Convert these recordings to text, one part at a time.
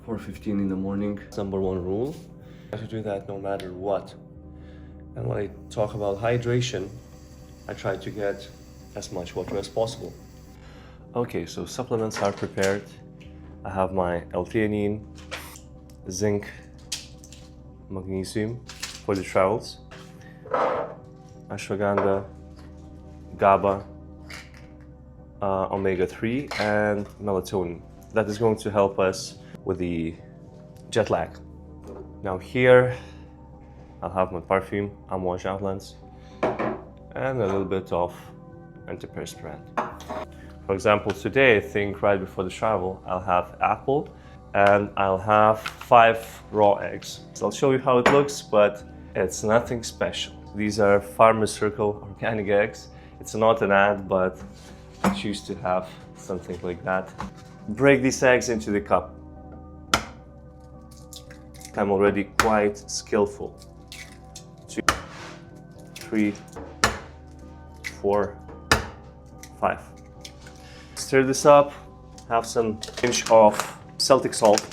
4:15 in the morning. Number one rule, I have to do that no matter what. And when I talk about hydration, I try to get as much water as possible. Okay, so supplements are prepared. I have my L-theanine, zinc, magnesium for the travels, ashwagandha, GABA, omega-3, and melatonin. That is going to help us with the jet lag. Now here, I'll have my perfume, Amouage Outlets, and a little bit of antiperspirant. For example, today, I think right before the travel, I'll have apple and I'll have 5 raw eggs. So I'll show you how it looks, but it's nothing special. These are pharmaceutical organic eggs. It's not an ad, but I choose to have something like that. Break these eggs into the cup. I'm already quite skillful. 2, 3, 4, 5. Stir this up, have some pinch of Celtic salt,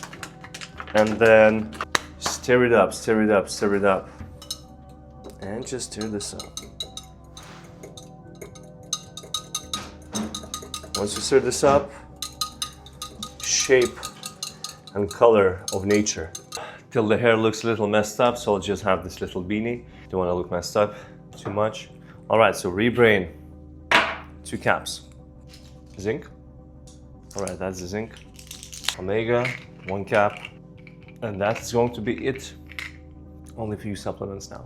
and then stir it up, stir it up, stir it up. And just stir this up. Once you stir this up, shape and color of nature. Till the hair looks a little messed up, so I'll just have this little beanie. Don't want to look messed up too much. All right, so rebrain, 2 caps. Zinc. All right, that's the zinc. Omega, 1 cap. And that's going to be it. Only a few supplements now.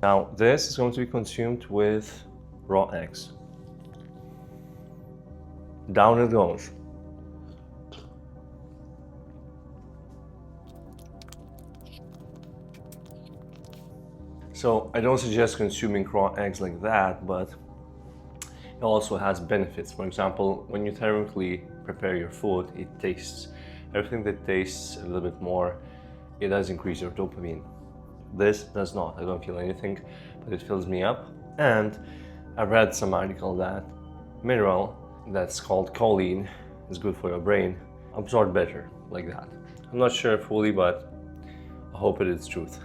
Now, this is going to be consumed with raw eggs. Down it goes. So I don't suggest consuming raw eggs like that, but it also has benefits. For example, when you thermically prepare your food, it tastes. Everything that tastes a little bit more, it does increase your dopamine. This does not. I don't feel anything, but it fills me up. And I read some article that mineral that's called choline is good for your brain, absorb better like that. I'm not sure fully, but I hope it is truth.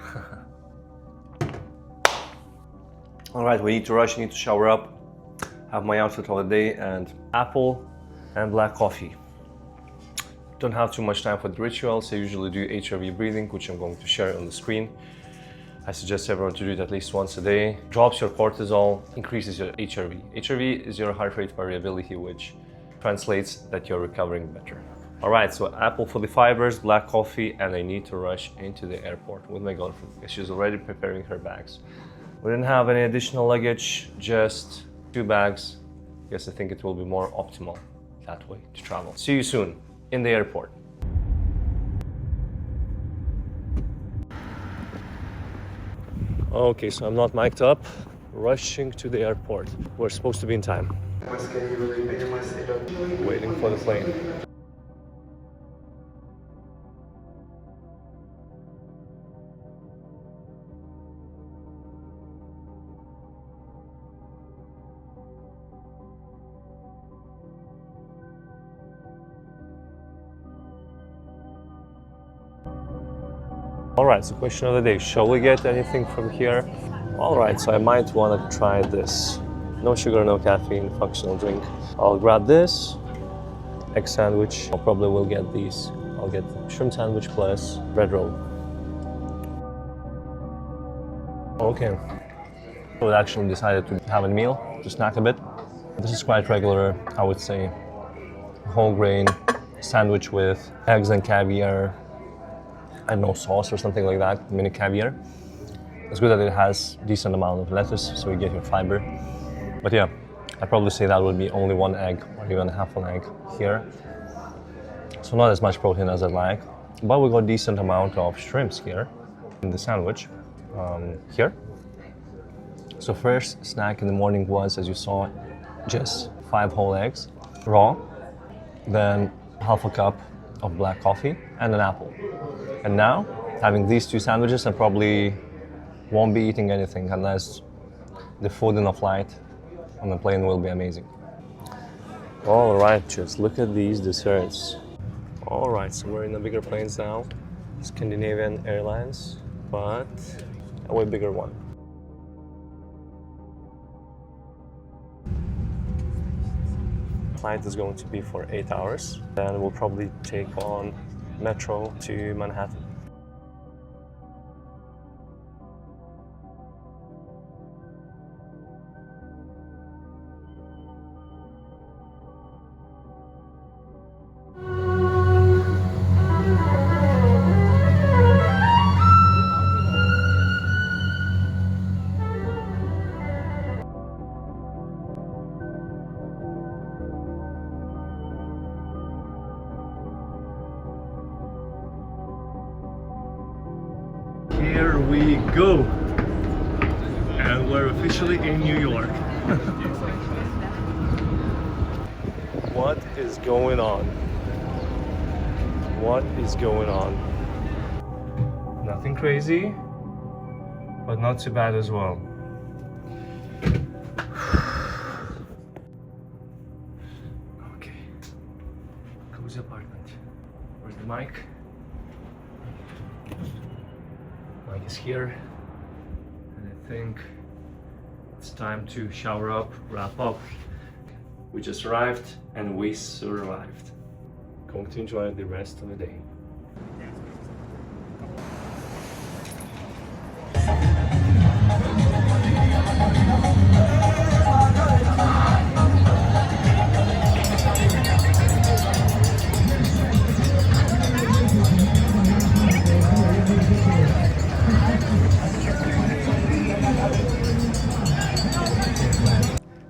All right, we need to rush, need to shower up, have my outfit of the day, and apple and black coffee. Don't have too much time for the rituals. I usually do HRV breathing, which I'm going to share on the screen. I suggest everyone to do it at least once a day. Drops your cortisol, increases your HRV. HRV is your heart rate variability, which translates that you're recovering better. All right, so apple for the fibers, black coffee, and I need to rush into the airport with my girlfriend because she's already preparing her bags. We didn't have any additional luggage, just 2 bags. Yes, I think it will be more optimal that way to travel. See you soon in the airport. Okay, so I'm not mic'd up, rushing to the airport. We're supposed to be in time. Waiting for the plane. All right, so question of the day, shall we get anything from here? All right, so I might want to try this. No sugar, no caffeine, functional drink. I'll grab this, egg sandwich. I probably will get these. I'll get shrimp sandwich plus bread roll. Okay, so I actually decided to have a meal, to snack a bit. This is quite regular, I would say. Whole grain sandwich with eggs and caviar. I don't know, sauce or something like that, mini caviar. It's good that it has decent amount of lettuce, so you get your fiber. But yeah, I'd probably say that would be only 1 egg or even half an egg here. So not as much protein as I'd like, but we got decent amount of shrimps here in the sandwich here. So first snack in the morning was, as you saw, just 5 whole eggs, raw, then half a cup of black coffee and an apple. And now, having these 2 sandwiches, I probably won't be eating anything unless the food in a flight on the plane will be amazing. All right, just look at these desserts. All right, so we're in the bigger planes now. Scandinavian Airlines, but a way bigger one. Flight is going to be for 8 hours. Then we'll probably take on metro to Manhattan. Here we go, and we're officially in New York. What is going on? What is going on? Nothing crazy, but not too bad as well. Okay, cozy apartment. Where's the mic? Mic is here, and I think it's time to shower up, wrap up. We just arrived and we survived. Going to enjoy the rest of the day.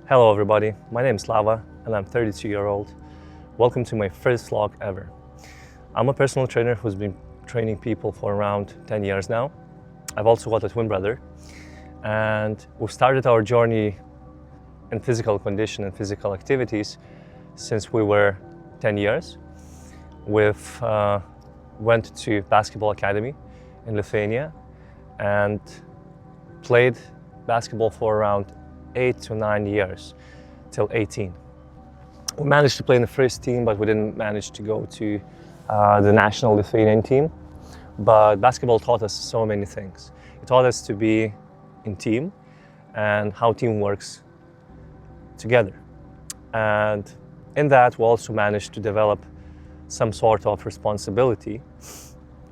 Hello everybody, my name is Slava and I'm 32-year-old. Welcome to my first vlog ever. I'm a personal trainer who's been training people for around 10 years now. I've also got a twin brother, and we've started our journey in physical condition and physical activities since we were 10 years. We've went to basketball academy in Lithuania and played basketball for around 8 to 9 years, till 18. We managed to play in the first team, but we didn't manage to go to the national Lithuanian team. But basketball taught us so many things. It taught us to be in team and how team works together. And in that, we also managed to develop some sort of responsibility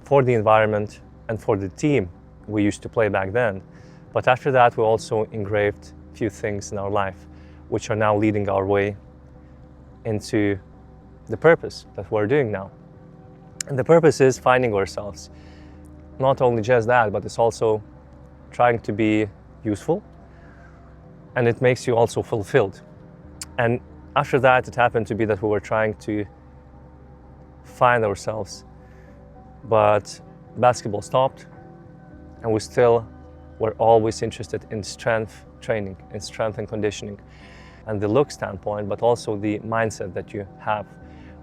for the environment and for the team we used to play back then. But after that, we also engraved few things in our life which are now leading our way into the purpose that we're doing now. And the purpose is finding ourselves. Not only just that, but it's also trying to be useful, and it makes you also fulfilled. And after that, it happened to be that we were trying to find ourselves, but basketball stopped, and we still were always interested in strength training, in strength and conditioning, and the look standpoint, but also the mindset that you have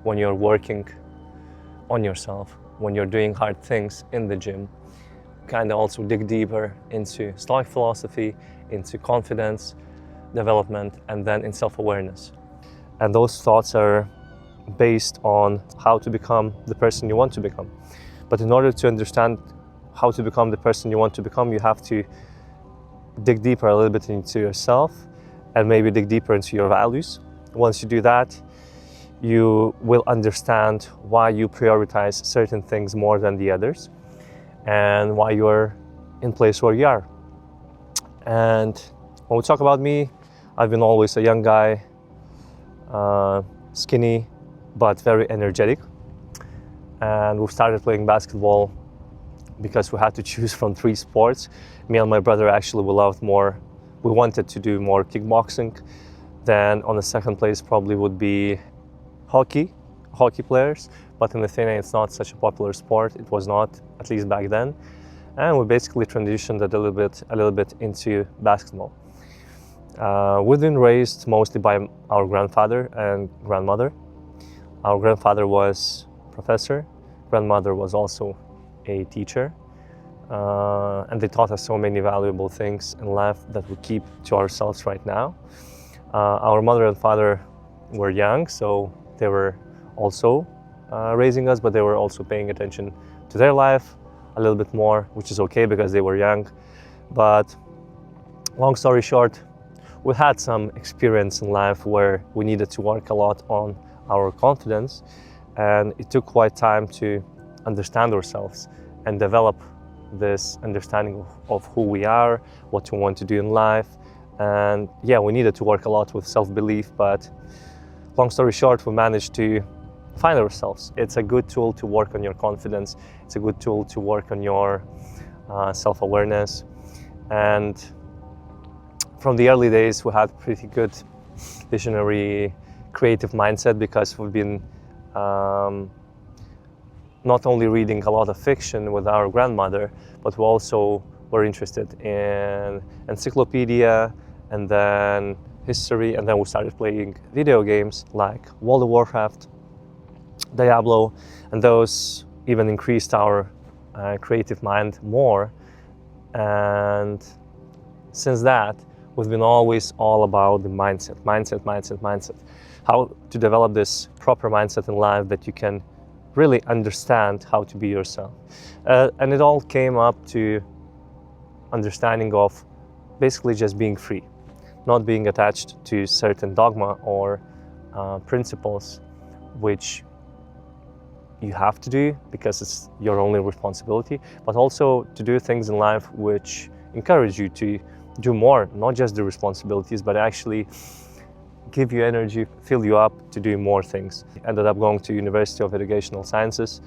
when you're working on yourself, when you're doing hard things in the gym. Kind of also dig deeper into Stoic philosophy, into confidence development, and then in self-awareness. And those thoughts are based on how to become the person you want to become. But in order to understand how to become the person you want to become, you have to dig deeper a little bit into yourself and maybe dig deeper into your values. Once you do that, you will understand why you prioritize certain things more than the others and why you're in place where you are. And when we talk about me, I've been always a young guy, skinny, but very energetic. And we started playing basketball because we had to choose from 3 sports. Me and my brother actually we wanted to do more kickboxing. Then on the second place probably would be hockey players, but in Lithuania it's not such a popular sport. It was not, at least back then. And we basically transitioned a little bit into basketball. We've been raised mostly by our grandfather and grandmother. Our grandfather was a professor, grandmother was also a teacher, and they taught us so many valuable things in life that we keep to ourselves right now. Our mother and father were young, so they were also raising us, but they were also paying attention to their life a little bit more, which is okay because they were young. But long story short, we had some experience in life where we needed to work a lot on our confidence, and it took quite time to understand ourselves and develop this understanding of who we are, what we want to do in life. And yeah, we needed to work a lot with self-belief, but long story short, we managed to find ourselves. It's a good tool to work on your confidence. It's a good tool to work on your self-awareness. And from the early days, we had pretty good visionary, creative mindset because we've been not only reading a lot of fiction with our grandmother, but we also were interested in encyclopedia and then history, and then we started playing video games like World of Warcraft, Diablo, and those even increased our creative mind more. And since that, we've been always all about the mindset. How to develop this proper mindset in life that you can really understand how to be yourself. And it all came up to understanding of basically just being free, not being attached to certain dogma or principles which you have to do because it's your only responsibility, but also to do things in life which encourage you to do more, not just the responsibilities, but actually give you energy, fill you up to do more things. Ended up going to University of Educational Sciences,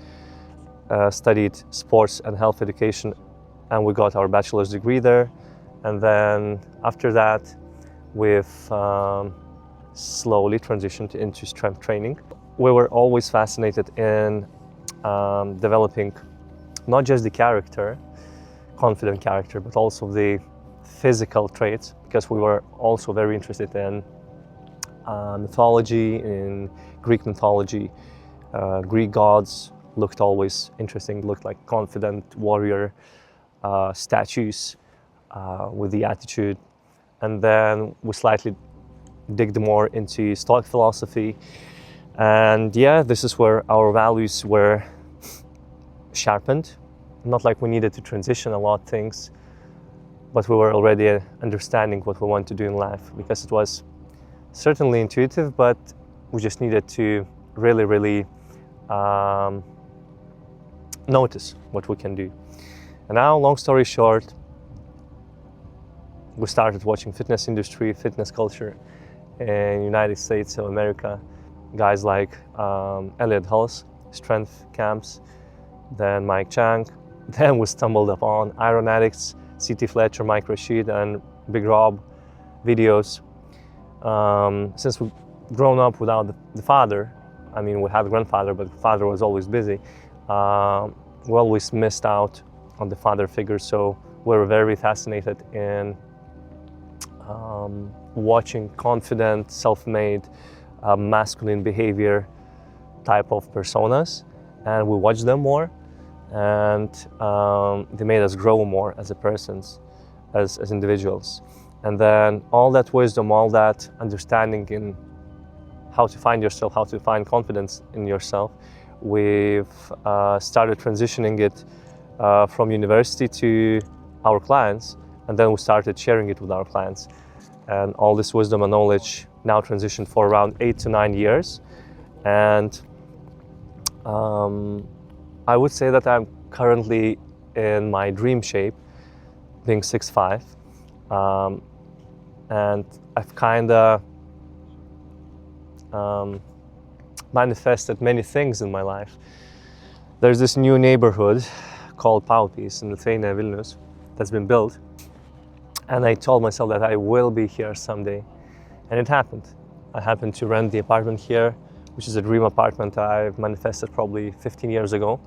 studied sports and health education, and we got our bachelor's degree there. And then after that, we've slowly transitioned into strength training. We were always fascinated in developing not just the character, confident character, but also the physical traits, because we were also very interested in mythology, in Greek mythology. Greek gods looked always interesting, looked like confident warrior statues with the attitude. And then we slightly digged more into Stoic philosophy. And yeah, this is where our values were sharpened. Not like we needed to transition a lot of things, but we were already understanding what we want to do in life, because it was certainly intuitive, but we just needed to really notice what we can do. And now, long story short, we started watching fitness industry, fitness culture in United States of America. Guys like Elliot Hulse, strength camps, then Mike Chang. Then we stumbled upon Iron Addicts, C.T. Fletcher, Mike Rashid, and Big Rob videos. Since we've grown up without the father, I mean, we had a grandfather, but the father was always busy. We always missed out on the father figure, so we were very fascinated in watching confident, self-made, masculine behavior type of personas, and we watched them more, and they made us grow more as a persons, as individuals. And then all that wisdom, all that understanding in how to find yourself, how to find confidence in yourself, we've started transitioning it from university to our clients, and then we started sharing it with our clients. And all this wisdom and knowledge now transitioned for around 8 to 9 years. And I would say that I'm currently in my dream shape, being 6'5". And I've kind of manifested many things in my life. There's this new neighborhood called Paupys in Lithuania, Vilnius, that's been built. And I told myself that I will be here someday. And it happened. I happened to rent the apartment here, which is a dream apartment I've manifested probably 15 years ago.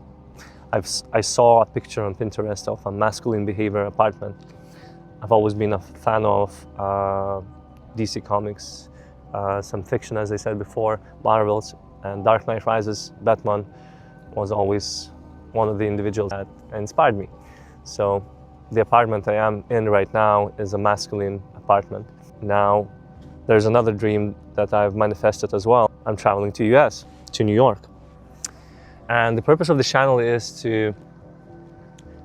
I saw a picture on Pinterest of a masculine behavior apartment. I've always been a fan of DC Comics, some fiction, as I said before, Marvels, and Dark Knight Rises. Batman was always one of the individuals that inspired me. So the apartment I am in right now is a masculine apartment. Now, there's another dream that I've manifested as well. I'm traveling to US, to New York. And the purpose of the channel is to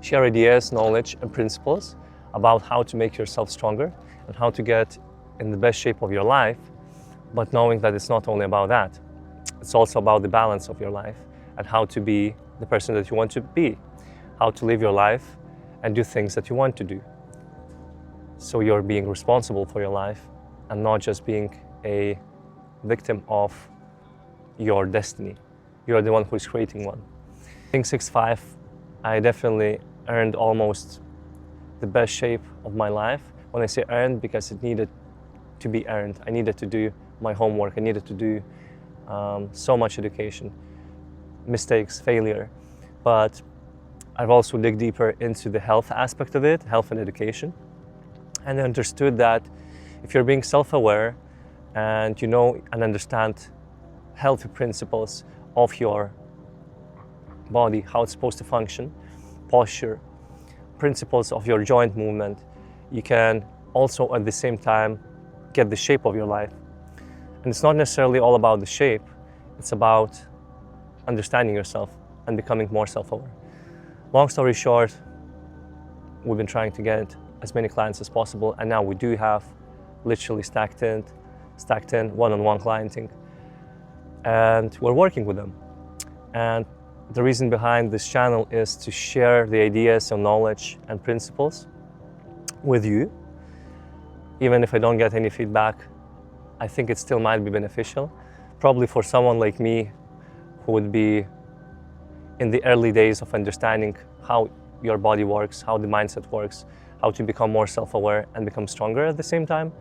share ideas, knowledge, and principles about how to make yourself stronger and how to get in the best shape of your life, but knowing that it's not only about that. It's also about the balance of your life and how to be the person that you want to be, how to live your life and do things that you want to do. So you're being responsible for your life and not just being a victim of your destiny. You're the one who is creating one. Being 6'5", I definitely earned almost the best shape of my life. When I say earned, because it needed to be earned. I needed to do my homework. I needed to do so much education, mistakes, failure. But I've also dig deeper into the health aspect of it, health and education. And I understood that if you're being self-aware and you know and understand healthy principles of your body, how it's supposed to function, posture, principles of your joint movement, you can also at the same time get the shape of your life. And it's not necessarily all about the shape, it's about understanding yourself and becoming more self-aware. Long story short, we've been trying to get as many clients as possible, and now we do have literally stacked in one-on-one clienting, and we're working with them. And the reason behind this channel is to share the ideas and knowledge and principles with you. Even if I don't get any feedback, I think it still might be beneficial. Probably for someone like me who would be in the early days of understanding how your body works, how the mindset works, how to become more self-aware and become stronger at the same time.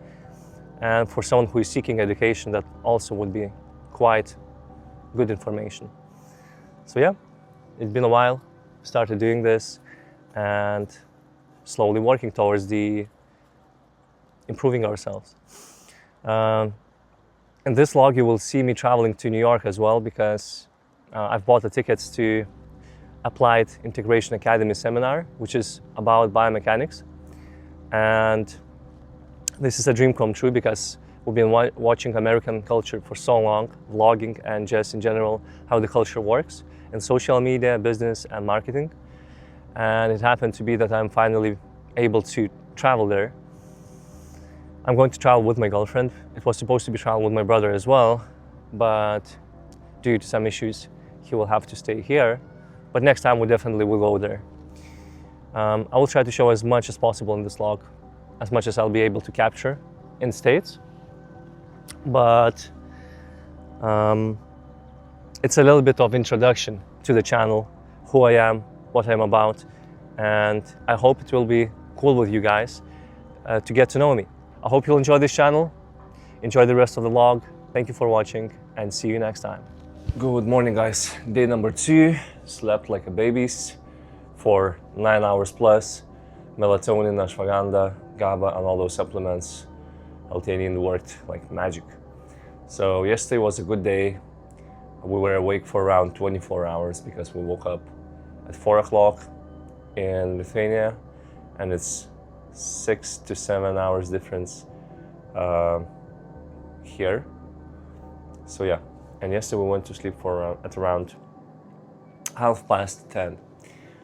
And for someone who is seeking education, that also would be quite good information. So yeah, it's been a while, started doing this and slowly working towards the improving ourselves. In this vlog, you will see me traveling to New York as well, because I've bought the tickets to Applied Integration Academy Seminar, which is about biomechanics. And this is a dream come true because we've been watching American culture for so long, vlogging and just in general how the culture works in social media, business and marketing. And it happened to be that I'm finally able to travel there. I'm going to travel with my girlfriend. It was supposed to be travel with my brother as well, but due to some issues, he will have to stay here. But next time we definitely will go there. I will try to show as much as possible in this vlog, as much as I'll be able to capture in States. But it's a little bit of introduction to the channel, who I am, what I'm about, and I hope it will be cool with you guys to get to know me. I hope you'll enjoy this channel, enjoy the rest of the vlog. Thank you for watching and see you next time. Good morning guys, day number 2, slept like a babies for 9 hours plus, melatonin, ashwagandha, GABA and all those supplements, L-theanine worked like magic. So yesterday was a good day. We were awake for around 24 hours because we woke up at 4 o'clock in Lithuania, and it's 6 to 7 hours difference here. So yeah, and yesterday we went to sleep for at around 10:30.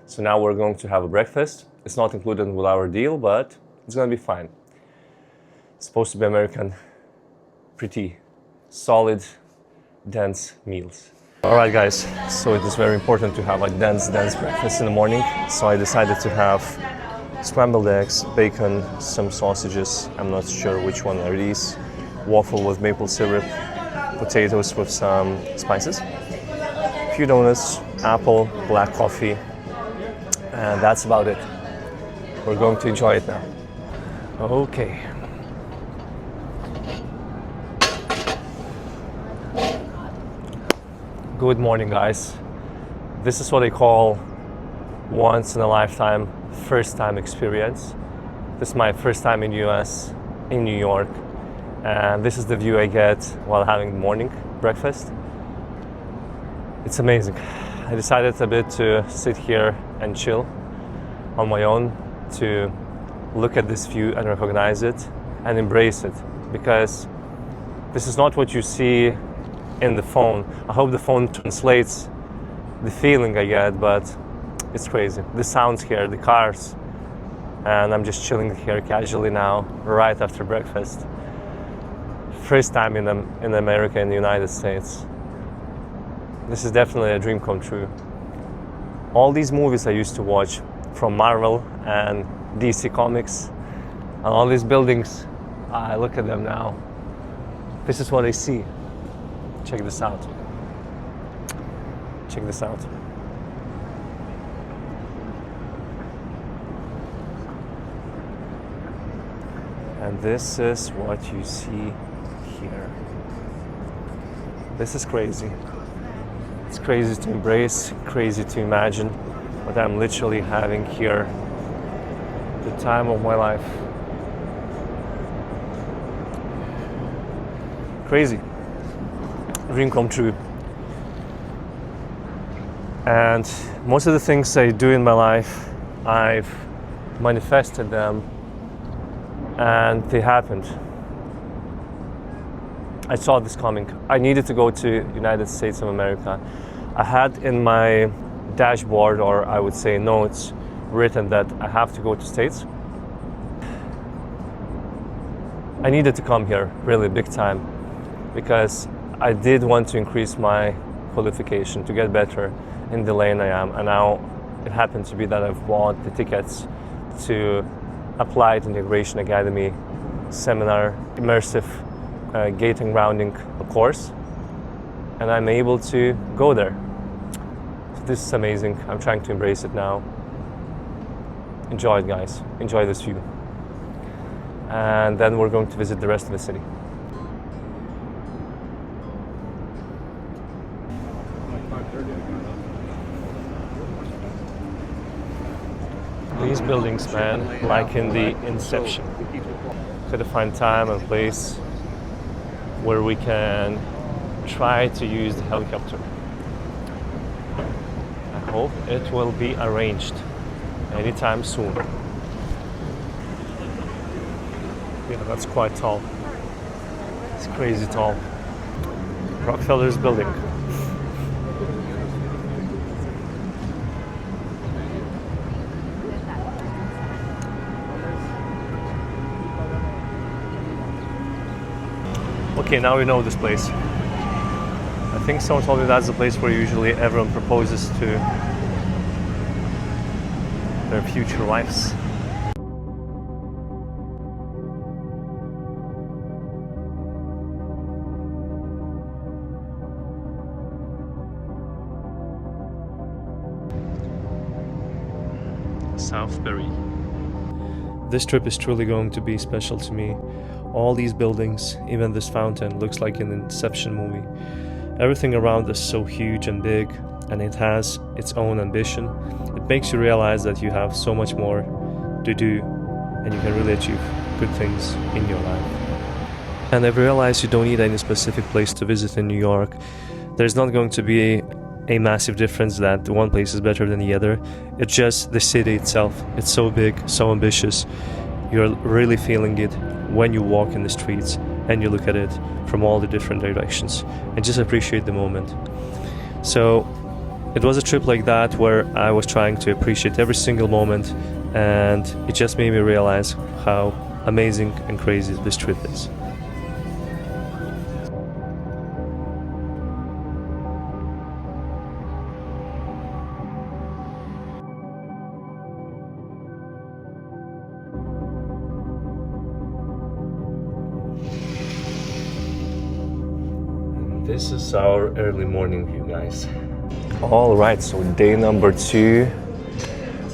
So now we're going to have a breakfast. It's not included with our deal, but it's gonna be fine. It's supposed to be American, pretty solid, dense meals. All right guys, so it is very important to have a dense breakfast in the morning. So I decided to have scrambled eggs, bacon, some sausages, I'm not sure which one are these, waffle with maple syrup, potatoes with some spices, a few donuts, apple, black coffee, and that's about it. We're going to enjoy it now. Okay. Good morning guys. This is what I call once in a lifetime, first time experience. This is my first time in US, in New York, and this is the view I get while having morning breakfast. It's amazing. I decided a bit to sit here and chill on my own, to look at this view and recognize it and embrace it, because this is not what you see in the phone. I hope the phone translates the feeling I get, but it's crazy. The sounds here, the cars, and I'm just chilling here casually now, right after breakfast. First time in America, in the United States. This is definitely a dream come true. All these movies I used to watch from Marvel and DC Comics, and all these buildings, I look at them now. This is what I see. Check this out. Check this out. And this is what you see here. This is crazy. It's crazy to embrace, crazy to imagine, but I'm literally having here the time of my life. Crazy. Dream come true. And most of the things I do in my life, I've manifested them and they happened. I saw this coming. I needed to go to United States of America. I had in my dashboard, or I would say notes, written that I have to go to States. I needed to come here really big time because I did want to increase my qualification to get better in the lane I am, and now it happened to be that I've bought the tickets to Applied Integration Academy Seminar, immersive gate and grounding course, and I'm able to go there. So this is amazing. I'm trying to embrace it now. Enjoy it, guys. Enjoy this view. And then we're going to visit the rest of the city. These buildings, man, like in the Inception. Gotta find time and place where we can try to use the helicopter. I hope it will be arranged anytime soon. Yeah, that's quite tall. It's crazy tall. Rockefeller's building. Okay, now we know this place. I think someone told me that's the place where usually everyone proposes to their future wives. Southbury. This trip is truly going to be special to me. All these buildings, even this fountain, looks like an Inception movie. Everything around is so huge and big, and it has its own ambition. It makes you realize that you have so much more to do, and you can really achieve good things in your life. And I've realized you don't need any specific place to visit in New York. There's not going to be a massive difference that one place is better than the other. It's just the city itself. It's so big, so ambitious. You're really feeling it when you walk in the streets and you look at it from all the different directions and just appreciate the moment. So it was a trip like that where I was trying to appreciate every single moment, and it just made me realize how amazing and crazy this trip is. This is our early morning view, guys. All right, so day number 2,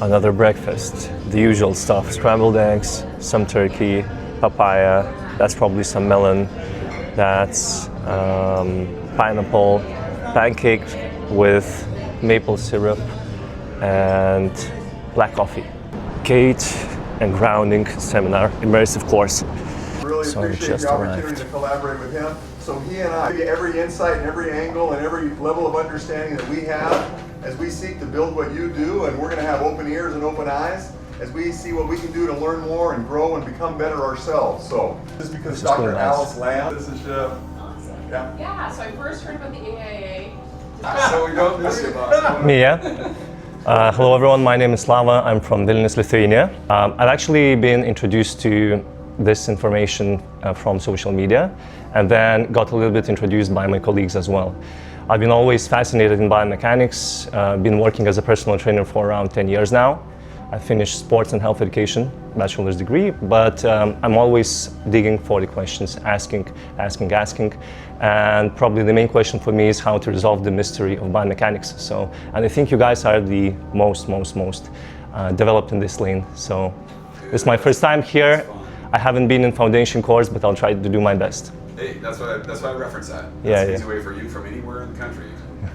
another breakfast. The usual stuff: scrambled eggs, some turkey, papaya, that's probably some melon, that's pineapple, pancakes with maple syrup, and black coffee. Gate and grounding seminar, immersive course. Really So appreciate just the opportunity arrived. to collaborate with him. So he and I, every insight and every angle and every level of understanding that we have as we seek to build what you do, and we're going to have open ears and open eyes as we see what we can do to learn more and grow and become better ourselves. So this is because This is Dr. really nice. Alice Lamb, this is Yeah, so I first heard about the AIA So we don't miss you, boss. Me, yeah? Hello everyone, my name is Slava. I'm from Vilnius, Lithuania. I've actually been introduced to this information from social media and then got a little bit introduced by my colleagues as well. I've been always fascinated in biomechanics, been working as a personal trainer for around 10 years now. I finished sports and health education, bachelor's degree, but I'm always digging for the questions, asking. And probably the main question for me is how to resolve the mystery of biomechanics. So, and I think you guys are the most developed in this lane. So this is my first time here. I haven't been in foundation course, but I'll try to do my best. Hey, that's why I reference that. Yeah, That's an easy way for you from anywhere in the country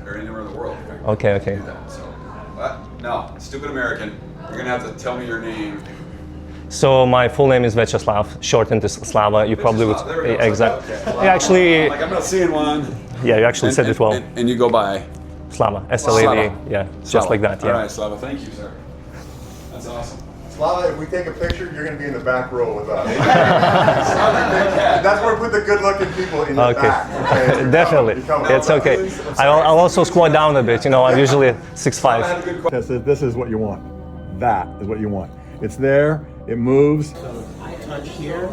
or anywhere in the world. Okay. To do that. So, no, stupid American. You're gonna have to tell me your name. So my full name is Vyacheslav, shortened to Slava. You probably would exactly. Okay. Actually, Like I'm not seeing one. yeah, you actually said it well. And you go by Slava, S-L-A-V, Slava. yeah, just Slava. like that. Yeah. All right, Slava. Thank you, sir. That's awesome. Slava, if we take a picture, you're going to be in the back row with us. That's where we put the good-looking people in the back. Okay? Definitely. It's okay. I'll also squat down a bit. You know, I'm usually 6'5". This is what you want. That is what you want. It's there. It moves. Touch here.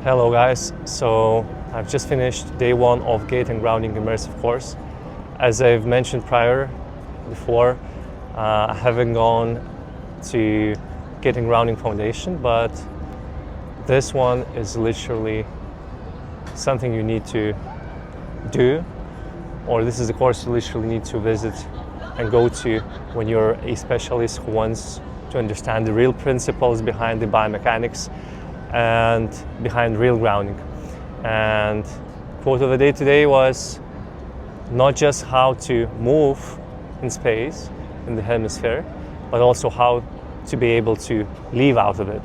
Hello guys. So I've just finished day 1 of Gate and Grounding Immersive course. As I've mentioned before, I haven't gone to Gate and Grounding Foundation, but this one is literally something you need to do, or this is the course you literally need to visit and go to when you're a specialist who wants to understand the real principles behind the biomechanics and behind real grounding. And quote of the day today was not just how to move in space, in the hemisphere, but also how to be able to leave out of it.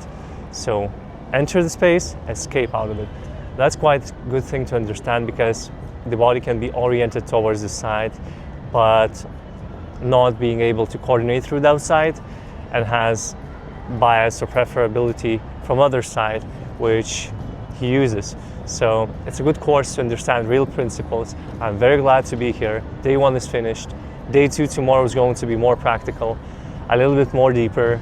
So enter the space, escape out of it. That's quite a good thing to understand because the body can be oriented towards the side, but not being able to coordinate through the outside and has bias or preferability from other side, which he uses. So it's a good course to understand real principles. I'm very glad to be here. Day 1 is finished. Day 2 tomorrow is going to be more practical, a little bit more deeper.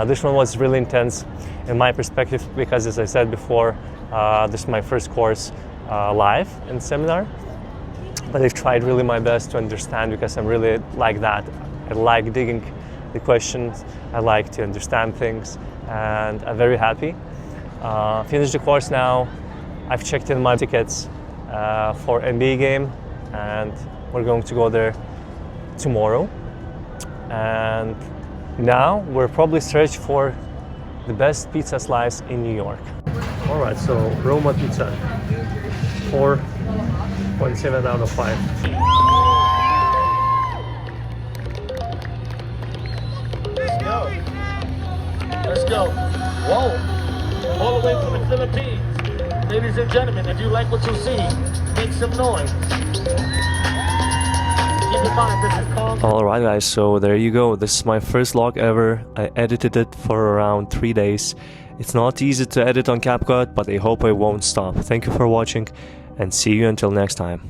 This one was really intense in my perspective because, as I said before, this is my first course live in seminar. But I've tried really my best to understand because I'm really like that. I like digging the questions, I like to understand things, and I'm very happy. Finished the course now. I've checked in my tickets for NBA game, and we're going to go there tomorrow. And now we're probably searching for the best pizza slice in New York. All right, so Roma pizza, 4.7 out of 5. Let's go. Whoa. All the way from the Philippines. Ladies and gentlemen, if you like what you see, make some noise. Keep in mind, this is called... Alright guys, so there you go. This is my first vlog ever. I edited it for around 3 days. It's not easy to edit on CapCut, but I hope I won't stop. Thank you for watching and see you until next time.